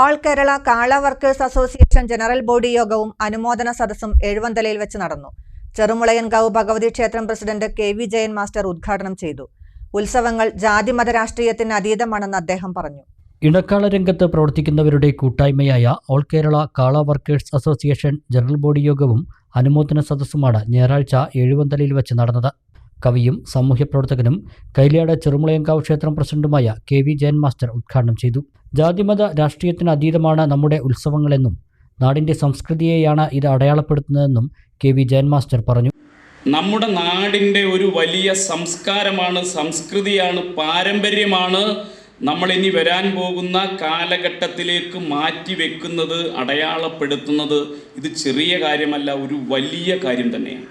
All Kerala കാള workers association general body യോഗവും അനുമോദന സദസ്സും എഴുവന്തലയിൽ വെച്ച് നടന്നു. ചെറുമുളയൻകാവ് ഭഗവതി ക്ഷേത്രം പ്രസിഡന്റ് കെ.വി. ജയൻ മാസ്റ്റർ ഉദ്ഘാടനം ചെയ്തു. ഉത്സവങ്ങൾ ജാതിമത രാഷ്ട്രീയത്തിന് അതീതമാണെന്ന് അദ്ദേഹം പറഞ്ഞു. ഇടക്കാള രംഗത്ത് പ്രവർത്തിക്കുന്നവരുടെ കൂട്ടായ്മയായ ഓൾ കേരള കാള വർക്കേഴ്സ് അസോസിയേഷൻ ജനറൽ ബോഡി യോഗവും അനുമോദന സദസ്സുമാണ് ഞായറാഴ്ച എഴുവന്തലയിൽ വെച്ച് നടന്നത്. കവിയും സാമൂഹ്യ പ്രവർത്തകനും കൈലിയാട് ചെറുമുളയൻകാവ് ക്ഷേത്രം പ്രസിഡന്റുമായ കെ.വി. ജയൻ മാസ്റ്റർ ഉദ്ഘാടനം ചെയ്തു. ജാതിമത രാഷ്ട്രീയത്തിന് അതീതമാണ് നമ്മുടെ ഉത്സവങ്ങളെന്നും നാടിൻ്റെ സംസ്കൃതിയെയാണ് ഇത് അടയാളപ്പെടുത്തുന്നതെന്നും കെ.വി. ജയൻ മാസ്റ്റർ പറഞ്ഞു. നമ്മുടെ നാടിൻ്റെ ഒരു വലിയ സംസ്കാരമാണ്, സംസ്കൃതിയാണ്, പാരമ്പര്യമാണ് നമ്മളിനി വരാൻ പോകുന്ന കാലഘട്ടത്തിലേക്ക് മാറ്റിവെക്കുന്നത്, അടയാളപ്പെടുത്തുന്നത്. ഇത് ചെറിയ കാര്യമല്ല, ഒരു വലിയ കാര്യം തന്നെയാണ്.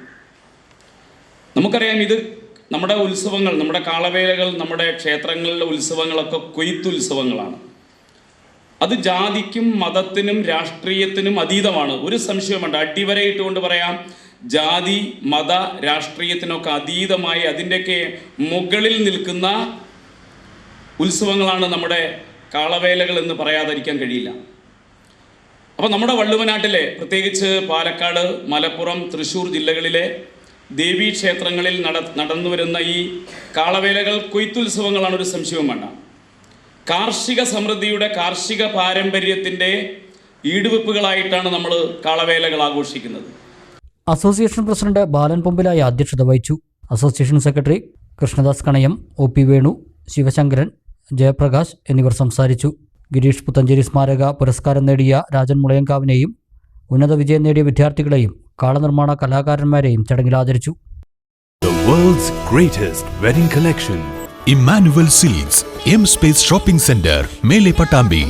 നമുക്കറിയാം, ഇത് നമ്മുടെ ഉത്സവങ്ങൾ, നമ്മുടെ കാളവേലകൾ, നമ്മുടെ ക്ഷേത്രങ്ങളിലെ ഉത്സവങ്ങളൊക്കെ കൊയ്ത്തുത്സവങ്ങളാണ്. അത് ജാതിക്കും മതത്തിനും രാഷ്ട്രീയത്തിനും അതീതമാണ്. ഒരു സംശയമുണ്ട്, അടിവരയിട്ടുകൊണ്ട് പറയാം, ജാതി മത രാഷ്ട്രീയത്തിനൊക്കെ അതീതമായി അതിൻ്റെയൊക്കെ മുകളിൽ നിൽക്കുന്ന ഉത്സവങ്ങളാണ് നമ്മുടെ കാളവേലകൾ എന്ന് പറയാതിരിക്കാൻ കഴിയില്ല. അപ്പോൾ നമ്മുടെ വള്ളുവനാട്ടിലെ, പ്രത്യേകിച്ച് പാലക്കാട്, മലപ്പുറം, തൃശ്ശൂർ ജില്ലകളിലെ ദേവീക്ഷേത്രങ്ങളിൽ നടന്നു വരുന്ന ഈ കാളവേലകൾ കൊയ്ത്തുത്സവങ്ങളാണ്, ഒരു സംശയവും വേണ്ട. കാർഷിക സമൃദ്ധിയുടെ, കാർഷിക പാരമ്പര്യത്തിൻ്റെ ഈടുവെപ്പുകളായിട്ടാണ് നമ്മൾ കാളവേലകൾ ആഘോഷിക്കുന്നത്. അസോസിയേഷൻ പ്രസിഡന്റ് ബാലൻ പൊമ്പിലായ അധ്യക്ഷത വഹിച്ചു. Association secretary Krishnadas Kanayam, OP. വേണു, ശിവശങ്കരൻ, ജയപ്രകാശ് എന്നിവർ സംസാരിച്ചു. ഗിരീഷ് പുത്തഞ്ചേരി സ്മാരക പുരസ്കാരം നേടിയ രാജൻ മുളയൻകാവിനെയും ഉന്നത വിജയം നേടിയ വിദ്യാർത്ഥികളെയും കാളനിർമ്മാണ കലാകാരന്മാരെയും ചടങ്ങിൽ ആദരിച്ചു. The world's greatest wedding collection, Emmanuel Silks, M Space Shopping Center, Mele Patambi.